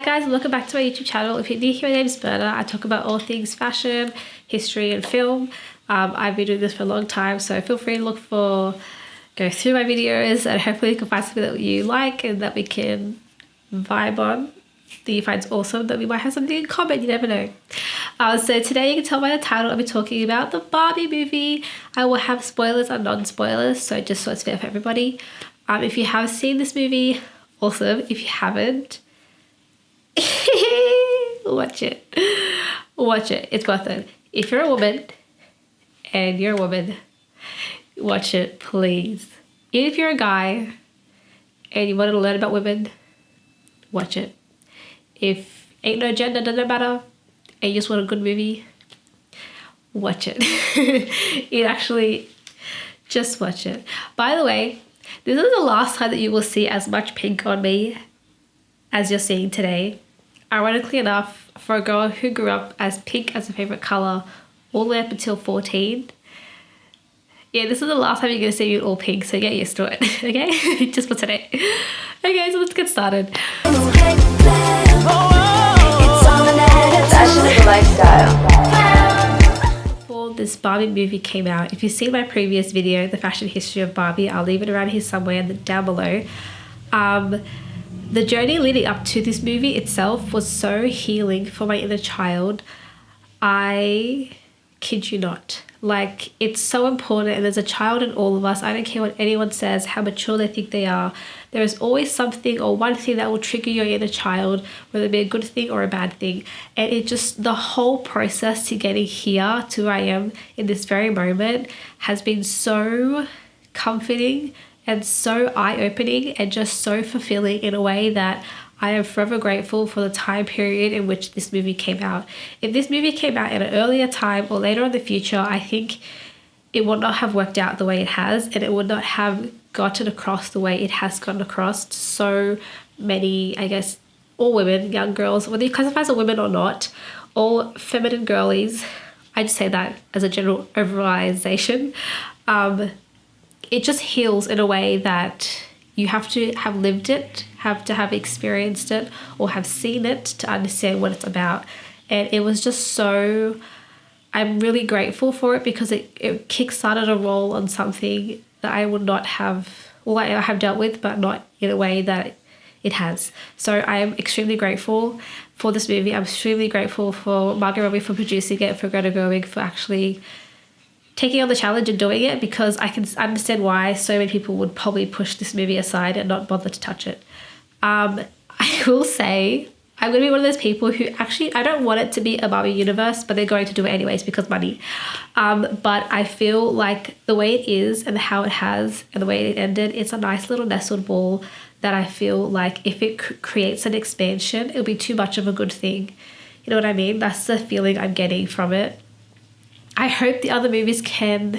guys, and welcome back to my YouTube channel. If you're new here, my name is Berna. I talk about all things fashion, history and film. I've been doing this for a long time, so feel free to go through my videos, and hopefully you can find something that you like and that we can vibe on, that you find awesome, that we might have something in common, you never know. So today, you can tell by the title, I'll be talking about the Barbie movie. I will have spoilers and non-spoilers, so just so it's fair for everybody. If you have seen this movie, awesome. If you haven't, watch it. Watch it. It's worth it. If you're a woman, watch it, please. Even if you're a guy and you want to learn about women, watch it. If ain't no gender, doesn't matter, and you just want a good movie, watch it. Just watch it. By the way, this is the last time that you will see as much pink on me as you're seeing today. Ironically enough, for a girl who grew up as pink as a favorite color all the way up until 14, yeah, this is the last time you're going to see me all pink, so get used to it, okay? Just for today. Okay, so let's get started. Fashion is a lifestyle. Before this Barbie movie came out, if you've seen my previous video, the fashion history of Barbie, I'll leave it around here somewhere down below. The journey leading up to this movie itself was so healing for my inner child. I kid you not. Like, it's so important, and there's a child in all of us. I don't care what anyone says, how mature they think they are. There is always something or one thing that will trigger your inner child, whether it be a good thing or a bad thing. And it just, the whole process to getting here to where I am in this very moment has been so comforting and so eye-opening and just so fulfilling in a way that I am forever grateful for the time period in which this movie came out. If this movie came out at an earlier time or later in the future, I think it would not have worked out the way it has, and it would not have gotten across the way it has gotten across to so many, I guess, all women, young girls, whether you classify as a woman or not, all feminine girlies. I just say that as a general overalization. It just heals in a way that you have to have lived it, have to have experienced it, or have seen it to understand what it's about. And it was just so, I'm really grateful for it because it kickstarted a role on something that I would not have, well, I have dealt with, but not in a way that it has. So I am extremely grateful for this movie. I'm extremely grateful for Margot Robbie for producing it, for Greta Gerwig for actually taking on the challenge and doing it, because I can understand why so many people would probably push this movie aside and not bother to touch it. I will say I'm going to be one of those people who actually, I don't want it to be a Barbie universe, but they're going to do it anyways because money. But I feel like the way it is and how it has and the way it ended, it's a nice little nestled ball that I feel like if it creates an expansion, it'll be too much of a good thing. You know what I mean? That's the feeling I'm getting from it. I hope the other movies can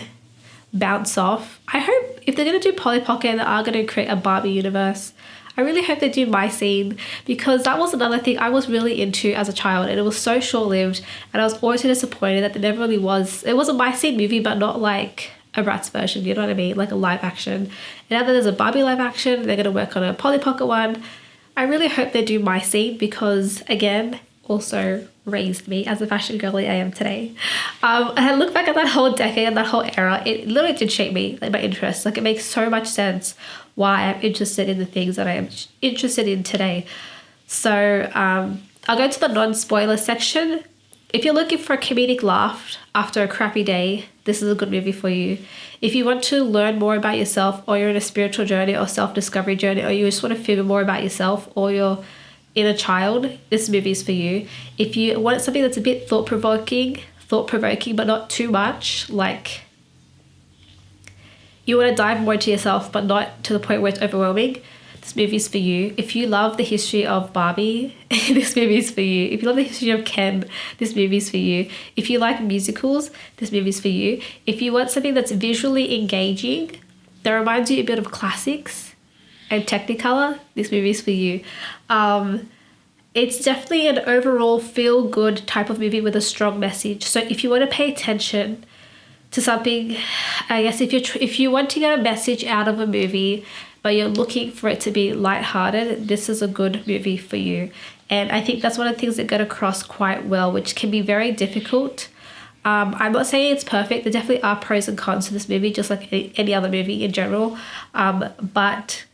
bounce off. I hope if they're going to do Polly Pocket and they are going to create a Barbie universe, I really hope they do My Scene, because that was another thing I was really into as a child, and it was so short-lived, and I was always so disappointed that there never really was. It was a My Scene movie, but not like a Bratz version, you know what I mean? Like a live action. And now that there's a Barbie live action, they're going to work on a Polly Pocket one. I really hope they do My Scene because, again, also raised me as a fashion girly I am today. And I look back at that whole decade and that whole era, it literally did shape me, like my interests. Like, it makes so much sense why I'm interested in the things that I am interested in today. So I'll go to the non-spoiler section. If you're looking for a comedic laugh after a crappy day, this is a good movie for you. If you want to learn more about yourself, or you're in a spiritual journey or self-discovery journey, or you just want to figure more about yourself or your inner child, this movie is for you. If you want something that's a bit thought-provoking but not too much, like you want to dive more into yourself but not to the point where it's overwhelming, this movie is for you. If you love the history of Barbie, this movie is for you. If you love the history of Ken, this movie is for you. If you like musicals, this movie is for you. If you want something that's visually engaging, that reminds you a bit of classics and Technicolor, this movie is for you. It's definitely an overall feel-good type of movie with a strong message. So if you want to pay attention to something, I guess if you want to get a message out of a movie but you're looking for it to be lighthearted, this is a good movie for you. And I think that's one of the things that get across quite well, which can be very difficult. I'm not saying it's perfect. There definitely are pros and cons to this movie, just like any other movie in general. But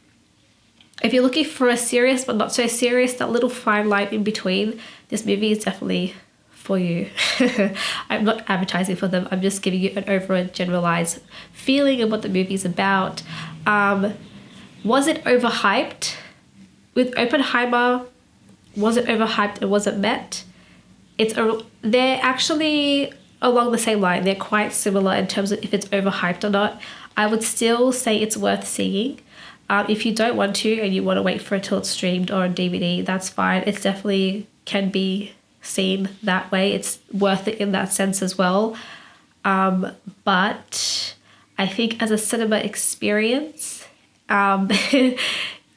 if you're looking for a serious but not so serious, that little fine line in between, this movie is definitely for you. I'm not advertising for them. I'm just giving you an overall generalized feeling of what the movie is about. Was it overhyped? With Oppenheimer, was it overhyped and was it met? They're actually along the same line. They're quite similar in terms of if it's overhyped or not. I would still say it's worth seeing. If you don't want to and you want to wait for it till it's streamed or on DVD, that's fine. It definitely can be seen that way. It's worth it in that sense as well. But I think as a cinema experience,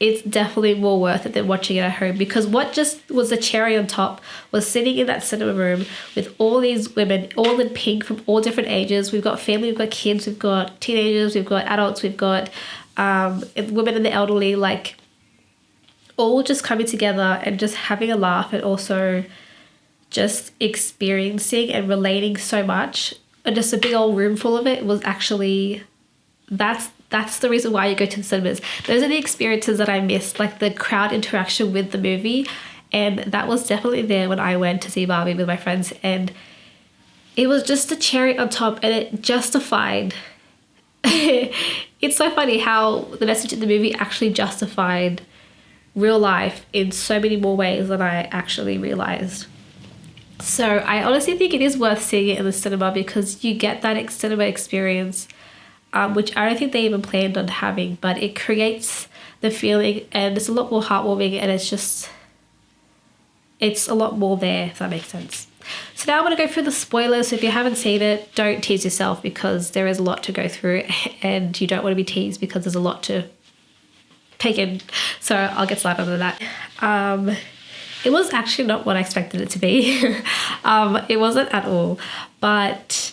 it's definitely more worth it than watching it at home, because what just was the cherry on top was sitting in that cinema room with all these women, all in pink from all different ages. We've got family, we've got kids, we've got teenagers, we've got adults, we've got women and the elderly, like all just coming together and just having a laugh, and also just experiencing and relating so much. And just a big old room full of it was actually, that's the reason why you go to the cinemas. Those are the experiences that I missed, like the crowd interaction with the movie. And that was definitely there when I went to see Barbie with my friends. And it was just a cherry on top, and it justified. It's so funny how the message in the movie actually justified real life in so many more ways than I actually realized. So I honestly think it is worth seeing it in the cinema, because you get that cinema experience, which I don't think they even planned on having, but it creates the feeling, and it's a lot more heartwarming, and it's a lot more there, if that makes sense. So now I'm going to go through the spoilers. So if you haven't seen it, don't tease yourself, because there is a lot to go through and you don't want to be teased because there's a lot to take in. So I'll get started on that. It was actually not what I expected it to be. It wasn't at all. But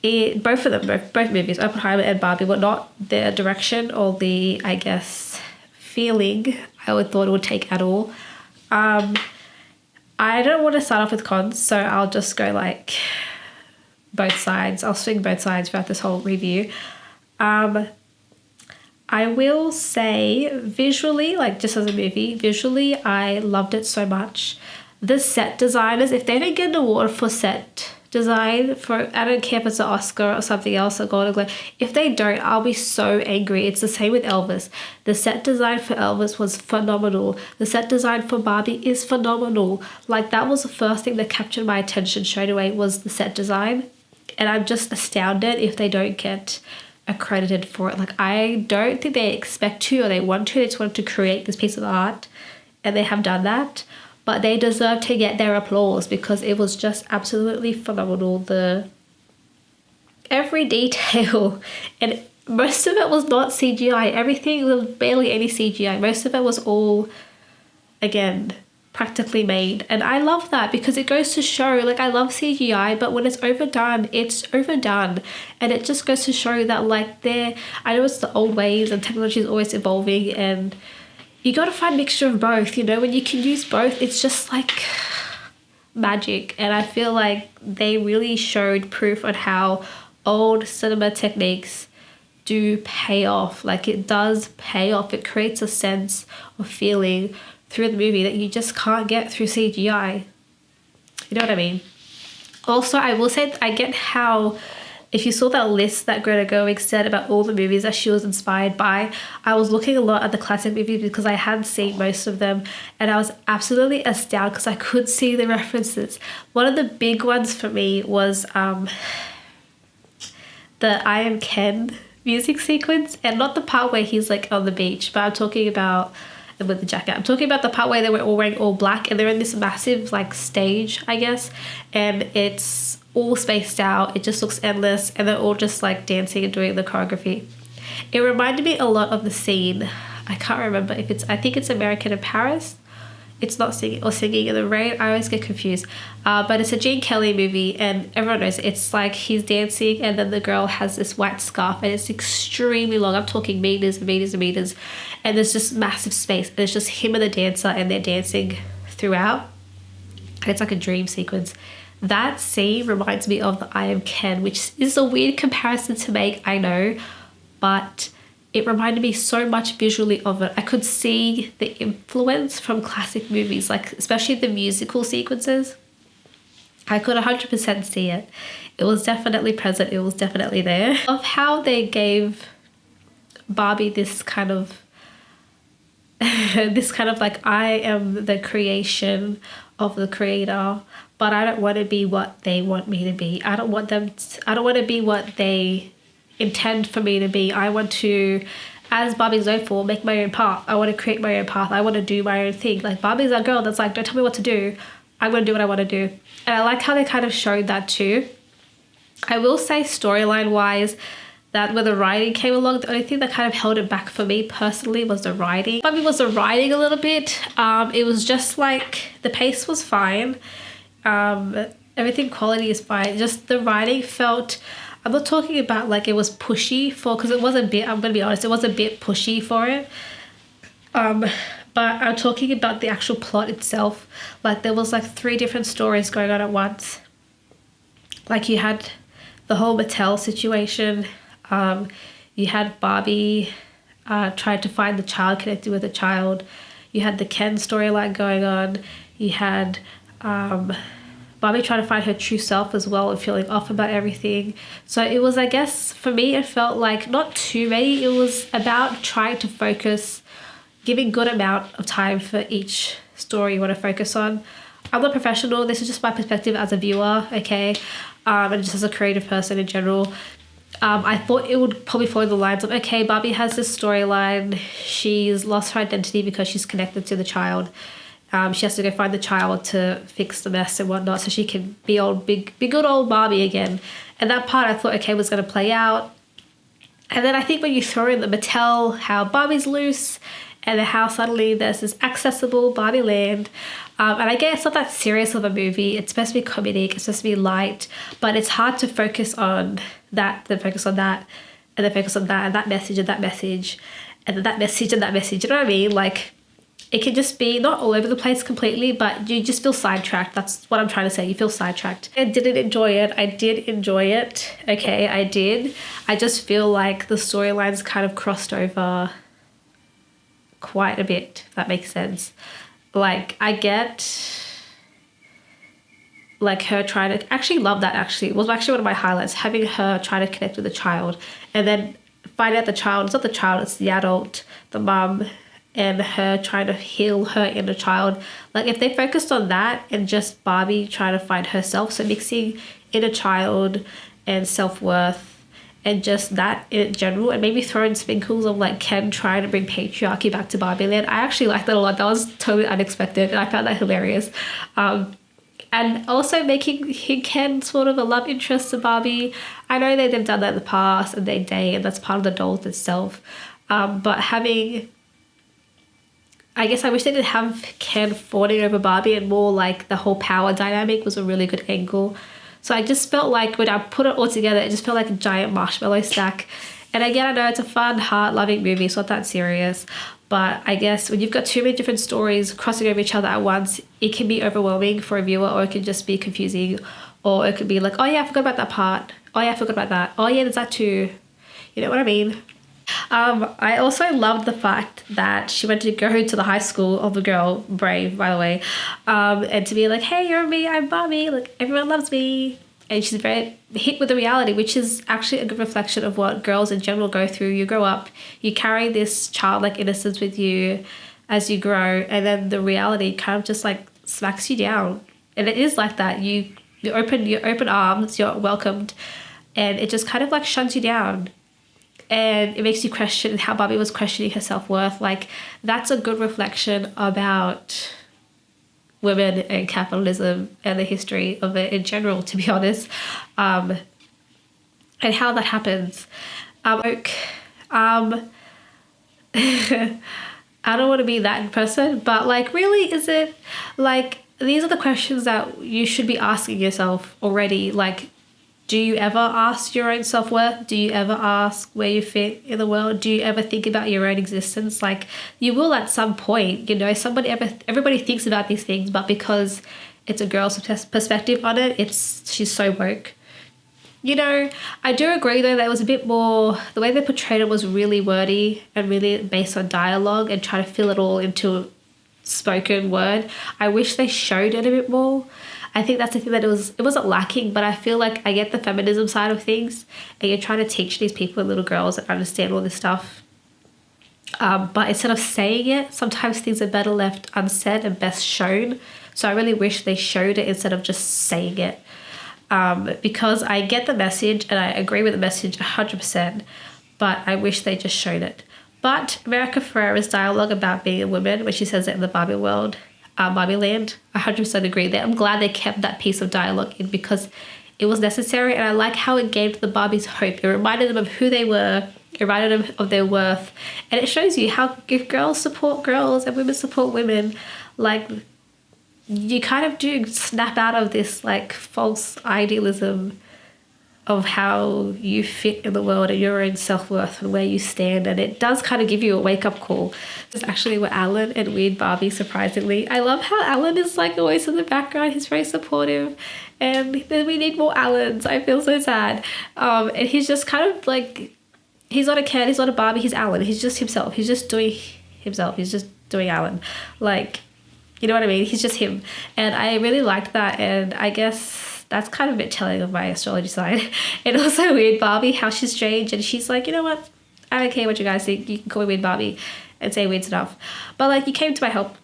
both of them, both movies, Oppenheimer and Barbie, were not the direction or the, I guess, feeling I would thought it would take at all. I don't want to start off with cons, so I'll just go like both sides. I'll swing both sides throughout this whole review. I will say visually, like just as a movie, visually I loved it so much. The set designers, if they don't get an award for set design, for I don't care if it's an Oscar or something else, or Golden Globe, if they don't, I'll be so angry. It's the same with Elvis. The set design for Elvis was phenomenal. The set design for Barbie is phenomenal. Like, that was the first thing that captured my attention straight away, was the set design. And I'm just astounded if they don't get accredited for it. Like, I don't think they expect to or they want to. They just want to create this piece of art, and they have done that. But they deserve to get their applause, because it was just absolutely phenomenal. Every detail, and most of it was not CGI. Everything was barely any CGI. Most of it was all, again, practically made. And I love that, because it goes to show, like, I love CGI, but when it's overdone, it's overdone. And it just goes to show that, like, I know it's the old ways and technology is always evolving, and you got to find a mixture of both, you know. When you can use both, it's just like magic. And I feel like they really showed proof on how old cinema techniques do pay off. Like, it does pay off. It creates a sense of feeling through the movie that you just can't get through CGI. You know what I mean? Also, I will say I get how, if you saw that list that Greta Gerwig said about all the movies that she was inspired by, I was looking a lot at the classic movies because I hadn't seen most of them, and I was absolutely astounded because I could see the references. One of the big ones for me was the I Am Ken music sequence, and not the part where he's like on the beach, but I'm talking about with the jacket. I'm talking about the part where they were all wearing all black and they're in this massive like stage, I guess, and it's all spaced out. It just looks endless, and they're all just like dancing and doing the choreography. It reminded me a lot of the scene. I can't remember if I think it's American in Paris. It's not Singing or Singing in the Rain. I always get confused. But it's a Gene Kelly movie, and everyone knows it. It's like he's dancing, and then the girl has this white scarf, and it's extremely long. I'm talking meters and meters and meters. And there's just massive space. And it's just him and the dancer, and they're dancing throughout. And it's like a dream sequence. That scene reminds me of the I Am Ken, which is a weird comparison to make, I know, but it reminded me so much visually of it. I could see the influence from classic movies, like especially the musical sequences. I could 100% see it. It was definitely present. It was definitely there. Of how they gave Barbie this kind of like, I am the creation of the creator, but I don't want to be what they want me to be. I don't want to be what they intend for me to be. I want to, as Barbie's known for, make my own path. I want to create my own path. I want to do my own thing. Like, Barbie's that girl that's like, don't tell me what to do. I'm going to do what I want to do. And I like how they kind of showed that too. I will say storyline wise, that when the writing came along, the only thing that kind of held it back for me personally was the writing. Barbie was the writing a little bit. It was just like, the pace was fine. Everything quality is fine. Just the writing felt, I'm not talking about like it was pushy for, because it was a bit, I'm going to be honest, it was a bit pushy for it. But I'm talking about the actual plot itself. Like, there was like 3 different stories going on at once. Like, you had the whole Mattel situation. You had Barbie tried to find the child, connected with the child. You had the Ken storyline going on. You had Barbie trying to find her true self as well and feeling off about everything. So it was, I guess, for me, it felt like not too many. It was about trying to focus, giving good amount of time for each story you want to focus on. I'm not professional. This is just my perspective as a viewer, okay? And just as a creative person in general. I thought it would probably follow the lines of, okay, Barbie has this storyline. She's lost her identity because she's connected to the child. She has to go find the child to fix the mess and whatnot so she can be good old Barbie again. And that part I thought, okay, was going to play out. And then I think when you throw in the Mattel, how Barbie's loose, and how suddenly there's this accessible Barbie land. And I guess it's not that serious of a movie. It's supposed to be comedic, it's supposed to be light, but it's hard to focus on that, then focus on that, and then focus on that, and that message, and that message, and then that message, and that message. You know what I mean? Like, it can just be not all over the place completely, but you just feel sidetracked. That's what I'm trying to say. You feel sidetracked. I didn't enjoy it. I did enjoy it. Okay, I did. I just feel like the storylines kind of crossed over quite a bit, if that makes sense. Like, I get like her trying to actually love that. Actually, it was actually one of my highlights, having her try to connect with the child and then find out the child, it's not the child, it's the adult, the mum, and her trying to heal her inner child. Like, if they focused on that and just Barbie trying to find herself, so mixing inner child and self-worth and just that in general, and maybe throw in sprinkles of like Ken trying to bring patriarchy back to Barbie land. I actually liked that a lot. That was totally unexpected and I found that hilarious. And also making Ken sort of a love interest to Barbie. I know they've done that in the past and they date, and that's part of the doll itself. But having, I guess I wish they didn't have Ken fawning over Barbie, and more like the whole power dynamic was a really good angle. So I just felt like when I put it all together, it just felt like a giant marshmallow stack. And again, I know it's a fun, heart-loving movie. It's not that serious. But I guess when you've got too many different stories crossing over each other at once, it can be overwhelming for a viewer, or it can just be confusing. Or it could be like, oh yeah, I forgot about that part. Oh yeah, I forgot about that. Oh yeah, there's that too. You know what I mean? I also loved the fact that she went to go to the high school of the girl, Brave, by the way, and to be like, hey, you're me, I'm Barbie, like, everyone loves me. And she's very hit with the reality, which is actually a good reflection of what girls in general go through. You grow up, you carry this childlike innocence with you as you grow, and then the reality kind of just like smacks you down. And it is like that. You open arms, you're welcomed, and it just kind of like shuns you down. And it makes you question how Barbie was questioning her self-worth. Like, that's a good reflection about women and capitalism and the history of it in general, to be honest, and how that happens. I don't want to be that person, but like, really, is it like, these are the questions that you should be asking yourself already. Like, Do you ever ask your own self-worth? Do you ever ask where you fit in the world? Do you ever think about your own existence? Like, you will at some point, you know, everybody thinks about these things, but because it's a girl's perspective on it, she's so woke. You know, I do agree though that it was a bit more, the way they portrayed it was really wordy and really based on dialogue and trying to fill it all into spoken word. I wish they showed it a bit more. I think that's the thing, that it wasn't lacking, but I feel like I get the feminism side of things, and you're trying to teach these people, little girls, that understand all this stuff. But instead of saying it, sometimes things are better left unsaid and best shown. So I really wish they showed it instead of just saying it. Because I get the message and I agree with the message 100%, but I wish they just showed it. But America Ferrera's dialogue about being a woman, when she says it in the Barbie world, Barbie Land, 100% agree there. I'm glad they kept that piece of dialogue in because it was necessary, and I like how it gave the Barbies hope. It reminded them of who they were, it reminded them of their worth, and it shows you how if girls support girls and women support women, like, you kind of do snap out of this like false idealism of how you fit in the world and your own self-worth and where you stand, and it does kind of give you a wake-up call. It's actually with Alan and Weird Barbie, surprisingly. I love how Alan is like always in the background. He's very supportive, and we need more Alans. I feel so sad. And he's just kind of like, he's not a Ken, he's not a Barbie, he's Alan. He's just himself. He's just doing himself. He's just doing Alan. Like, you know what I mean? He's just him. And I really liked that, and I guess that's kind of a bit telling of my astrology side. And also Weird Barbie, how she's strange, and she's like, you know what? I don't care what you guys think. You can call me Weird Barbie and say weird stuff. But like, you came to my help.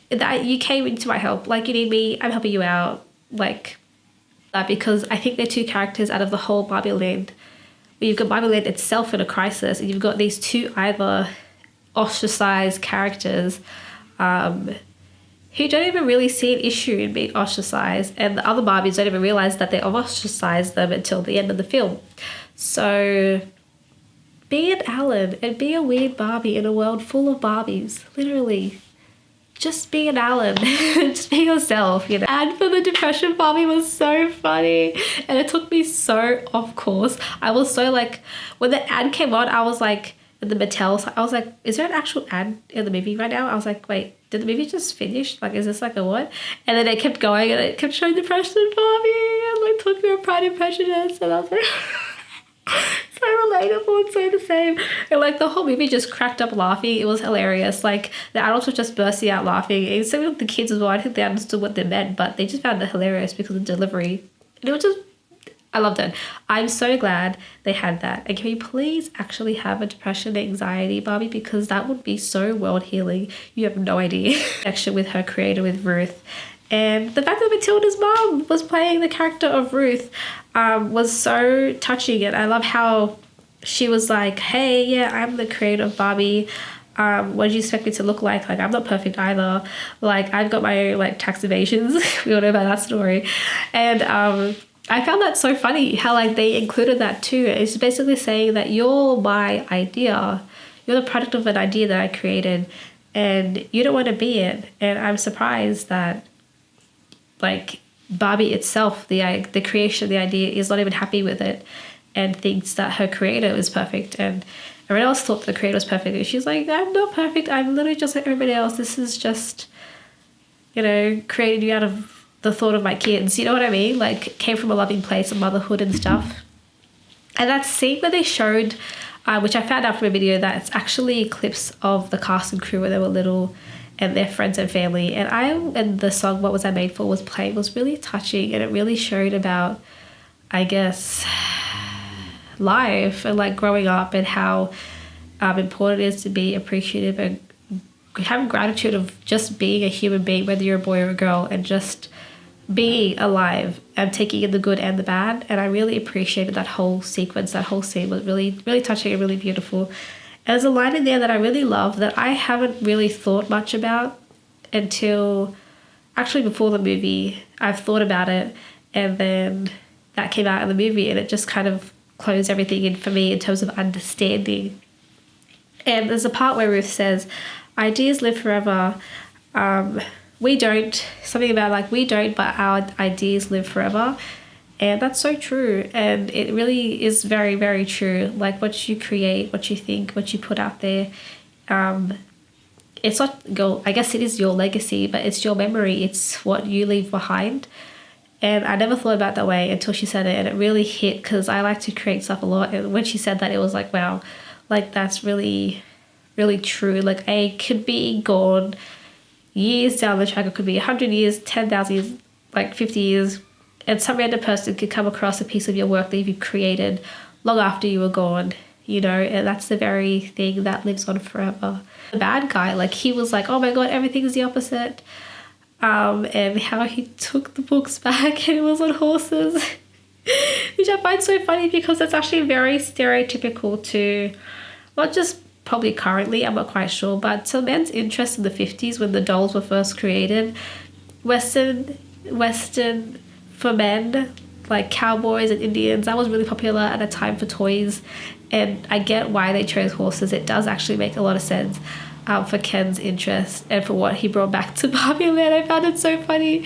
You came into my help. Like, you need me, I'm helping you out. Like that, because I think they're two characters out of the whole Barbie Land. You've got Barbie Land itself in a crisis, and you've got these two either ostracized characters who don't even really see an issue in being ostracized, and the other Barbies don't even realize that they ostracized them until the end of the film. So be an Alan and be a Weird Barbie in a world full of Barbies. Literally, just be an Alan. Just be yourself, you know. And for the depression Barbie was so funny, and it took me so off course. I was so like, when the ad came on, I was like, the Mattel, I was like, is there an actual ad in the movie right now? I was like, wait, did the movie just finish? Like, is this like a what? And then it kept going, and it kept showing Depression Barbie, and like talking about Pride and Prejudice, and I was like, so relatable and so the same. And like the whole movie just cracked up laughing. It was hilarious. Like, the adults were just bursting out laughing, and so with the kids as well. I think they understood what they meant, but they just found it hilarious because of the delivery. And it was just, I loved it. I'm so glad they had that. And can we please actually have a depression and anxiety Barbie, because that would be so world healing. You have no idea. Connection with her creator, with Ruth. And the fact that Matilda's mom was playing the character of Ruth was so touching. And I love how she was like, hey, yeah, I'm the creator of Barbie. What do you expect me to look like? Like, I'm not perfect either. Like, I've got my own like tax evasions. We all know about that story. And I found that so funny how like they included that too. It's basically saying that you're my idea. You're the product of an idea that I created, and you don't want to be it. And I'm surprised that like Barbie itself, the creation of the idea, is not even happy with it and thinks that her creator is perfect. And everyone else thought the creator was perfect. And she's like, I'm not perfect. I'm literally just like everybody else. This is just, you know, created you out of the thought of my kids, you know what I mean? Like, came from a loving place of motherhood and stuff. And that scene where they showed, which I found out from a video, that it's actually clips of the cast and crew when they were little and their friends and family. And the song What Was I Made For was playing, was really touching, and it really showed about, I guess, life and like growing up, and how important it is to be appreciative and have gratitude of just being a human being, whether you're a boy or a girl, and just being alive and taking in the good and the bad. And I really appreciated that whole sequence. That whole scene was really, really touching and really beautiful. And there's a line in there that I really love that I haven't really thought much about until actually before the movie. I've thought about it, and then that came out in the movie, and it just kind of closed everything in for me in terms of understanding. And there's a part where Ruth says, ideas live forever. We don't, something about like, we don't, but our ideas live forever. And that's so true. And it really is very, very true. Like what you create, what you think, what you put out there, it's not your, I guess it is your legacy, but it's your memory. It's what you leave behind. And I never thought about it that way until she said it, and it really hit, because I like to create stuff a lot. And when she said that, it was like, wow, like that's really, really true. Like I could be gone years down the track. It could be 100 years, 10,000 years, like 50 years. And some random person could come across a piece of your work that you've created long after you were gone, you know, and that's the very thing that lives on forever. The bad guy, like he was like, oh my God, everything's the opposite. And how he took the books back and it was on horses, which I find so funny because it's actually very stereotypical to, not just probably currently, I'm not quite sure, but to men's interest in the 50s when the dolls were first created. Western for men, like cowboys and Indians, that was really popular at a time for toys. And I get why they chose horses. It does actually make a lot of sense. For Ken's interest and for what he brought back to Barbie Land. I found it so funny.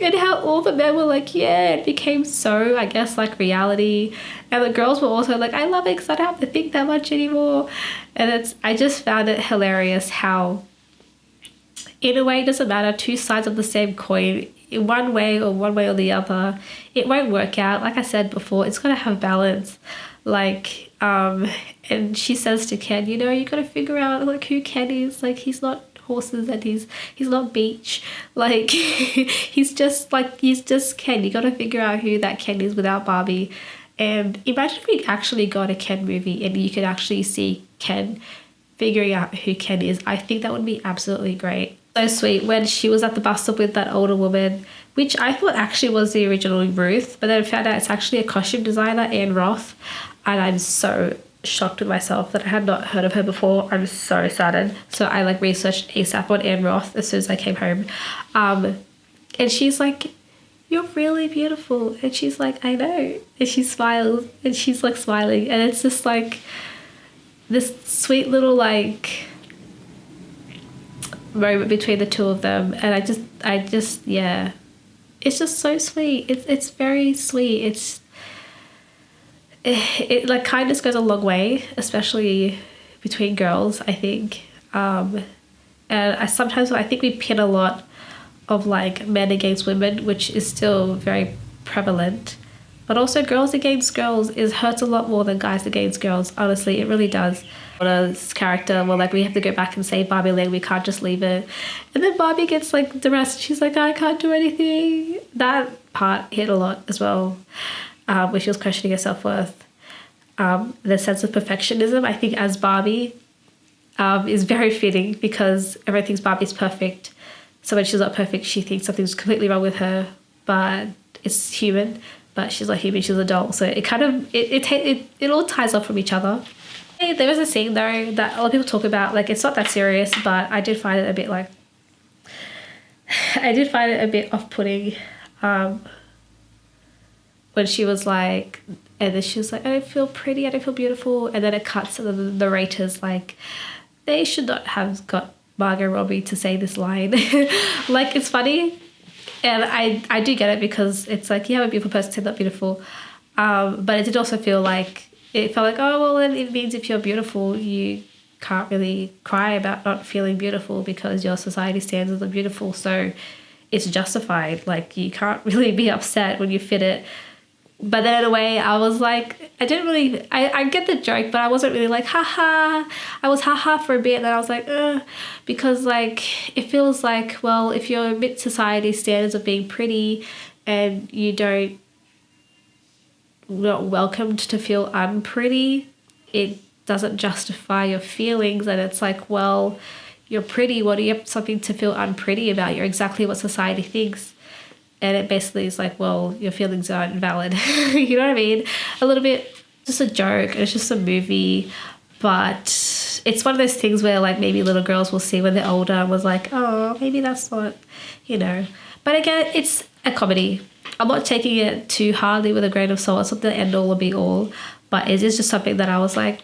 And how all the men were like, yeah, it became so, I guess, like reality. And the girls were also like, I love it because I don't have to think that much anymore. And I just found it hilarious how, in a way, it doesn't matter, two sides of the same coin, in one way or the other, it won't work out. Like I said before, it's got to have balance. Like, and she says to Ken, you know, you got to figure out like who Ken is. Like he's not horses and he's not beach. Like he's just Ken. You got to figure out who that Ken is without Barbie. And imagine if we actually got a Ken movie and you could actually see Ken figuring out who Ken is. I think that would be absolutely great. So sweet when she was at the bus stop with that older woman, which I thought actually was the original Ruth, but then I found out it's actually a costume designer, Anne Roth. And I'm so shocked with myself that I had not heard of her before. I'm so saddened. So I like researched ASAP on Anne Roth as soon as I came home. And she's like, you're really beautiful. And she's like, I know. And she smiles and she's like smiling. And it's just like this sweet little like moment between the two of them. And I just, yeah. It's just so sweet. It's very sweet. It like kindness goes a long way, especially between girls, I think. And I think we pin a lot of like men against women, which is still very prevalent. But also girls against girls hurts a lot more than guys against girls. Honestly, it really does. This character, well, like we have to go back and save Barbie Land. We can't just leave it. And then Barbie gets like depressed. She's like, I can't do anything. That part hit a lot as well. Where she was questioning her self-worth. The sense of perfectionism, I think, as Barbie is very fitting because everything's Barbie's perfect. So when she's not perfect, she thinks something's completely wrong with her, but it's human. But she's not human, she's an adult. So it kind of, it all ties off from each other. There was a scene though that a lot of people talk about, like it's not that serious, but I did find it a bit off-putting. When she was like, and then she was like, I don't feel pretty, I don't feel beautiful. And then it cuts and the narrator's like, they should not have got Margot Robbie to say this line. Like, it's funny. And I do get it because it's like, yeah, I'm a beautiful person, say not beautiful. But it did also feel like, it felt like, oh, well, then it means if you're beautiful, you can't really cry about not feeling beautiful because your society standards are beautiful. So it's justified. Like, you can't really be upset when you fit it. But then in a way, I was like, I get the joke, but I wasn't really like, haha. I was haha for a bit, and then I was like, because like, it feels like, well, if you're amid society standards of being pretty and you're not welcomed to feel unpretty, it doesn't justify your feelings. And it's like, well, you're pretty. What do you have something to feel unpretty about? You're exactly what society thinks. And it basically is like, well, your feelings aren't valid. You know what I mean? A little bit, just a joke. It's just a movie. But it's one of those things where like maybe little girls will see when they're older and was like, oh, maybe that's not, you know. But again, it's a comedy. I'm not taking it too hardly with a grain of salt. It's not the end all or be all. But it is just something that I was like,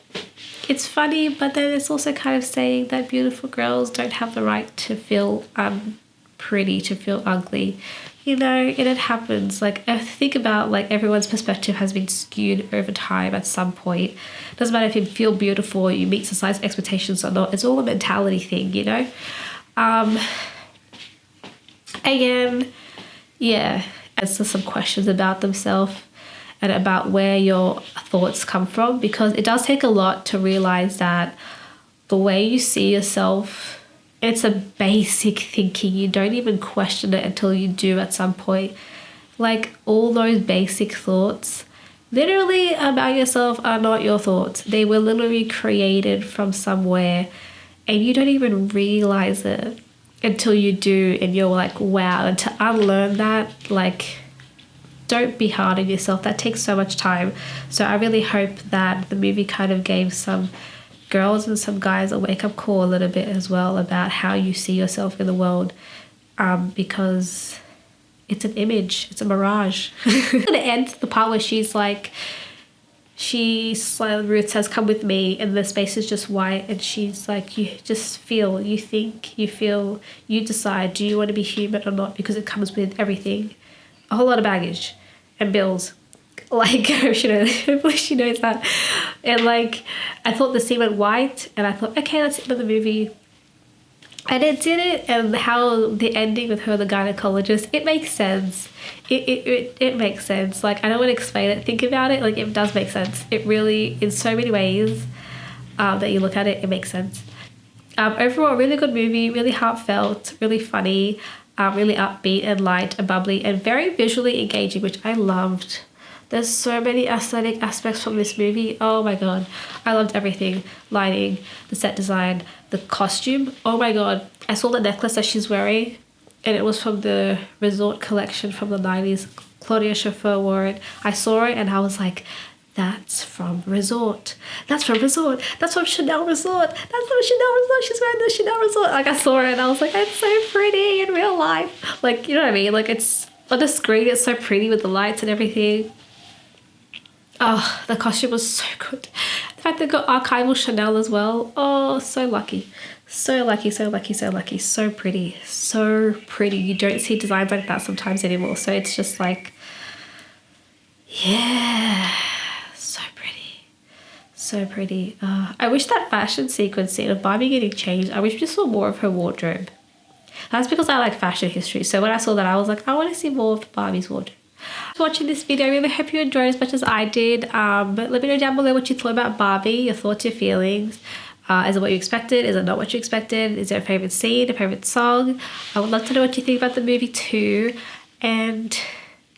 it's funny, but then it's also kind of saying that beautiful girls don't have the right to feel pretty, to feel ugly. you know, and it happens. Like, I think about, like, everyone's perspective has been skewed over time at some point. Doesn't matter if you feel beautiful or you meet society's expectations or not. It's all a mentality thing, you know. Again, yeah, answer some questions about themselves and about where your thoughts come from, because it does take a lot to realize that the way you see yourself, it's a basic thinking. You don't even question it until you do at some point. Like, all those basic thoughts literally about yourself are not your thoughts. They were literally created from somewhere and you don't even realize it until you do, and you're like, wow. And to unlearn that, like, don't be hard on yourself. That takes so much time. So I really hope that the movie kind of gave some girls and some guys a wake-up call a little bit as well about how you see yourself in the world, because it's an image, it's a mirage. I'm gonna end the part where she's like, Ruth says, come with me, and the space is just white, and she's like, you just feel, you think, you feel, you decide, do you want to be human or not, because it comes with everything, a whole lot of baggage and bills. Like, hopefully she knows that. And like, I thought the scene went white, and I thought, okay, that's it for the movie. And it did it, and how the ending with her, the gynecologist, it makes sense. It makes sense. Like, I don't want to explain it. Think about it. Like, it does make sense. It really, in so many ways that you look at it, it makes sense. Overall, really good movie, really heartfelt, really funny, really upbeat and light and bubbly, and very visually engaging, which I loved. There's so many aesthetic aspects from this movie. Oh my god. I loved everything. Lighting, the set design, the costume. Oh my god. I saw the necklace that she's wearing, and it was from the Resort collection from the 90s. Claudia Schiffer wore it. I saw it and I was like, that's from Resort. That's from Resort. That's from Chanel Resort. That's from Chanel Resort. She's wearing the Chanel Resort. Like, I saw it and I was like, it's so pretty in real life. Like, you know what I mean? Like, it's on the screen, it's so pretty with the lights and everything. Oh, the costume was so good. The fact they got archival Chanel as well. Oh, so lucky. So lucky, so lucky, so lucky. So pretty. So pretty. You don't see designs like that sometimes anymore. So it's just like, yeah. So pretty. So pretty. I wish that fashion sequence scene of Barbie getting changed, I wish we saw more of her wardrobe. That's because I like fashion history. So when I saw that, I was like, I want to see more of Barbie's wardrobe. Watching this video, I really hope you enjoyed as much as I did. But let me know down below what you thought about Barbie, your thoughts, your feelings. Is it what you expected? Is it not what you expected? Is there a favorite scene, a favorite song? I would love to know what you think about the movie too, and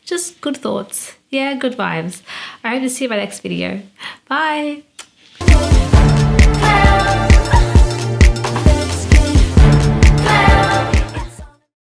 just good thoughts. Yeah, good vibes. I hope to see you in my next video. Bye.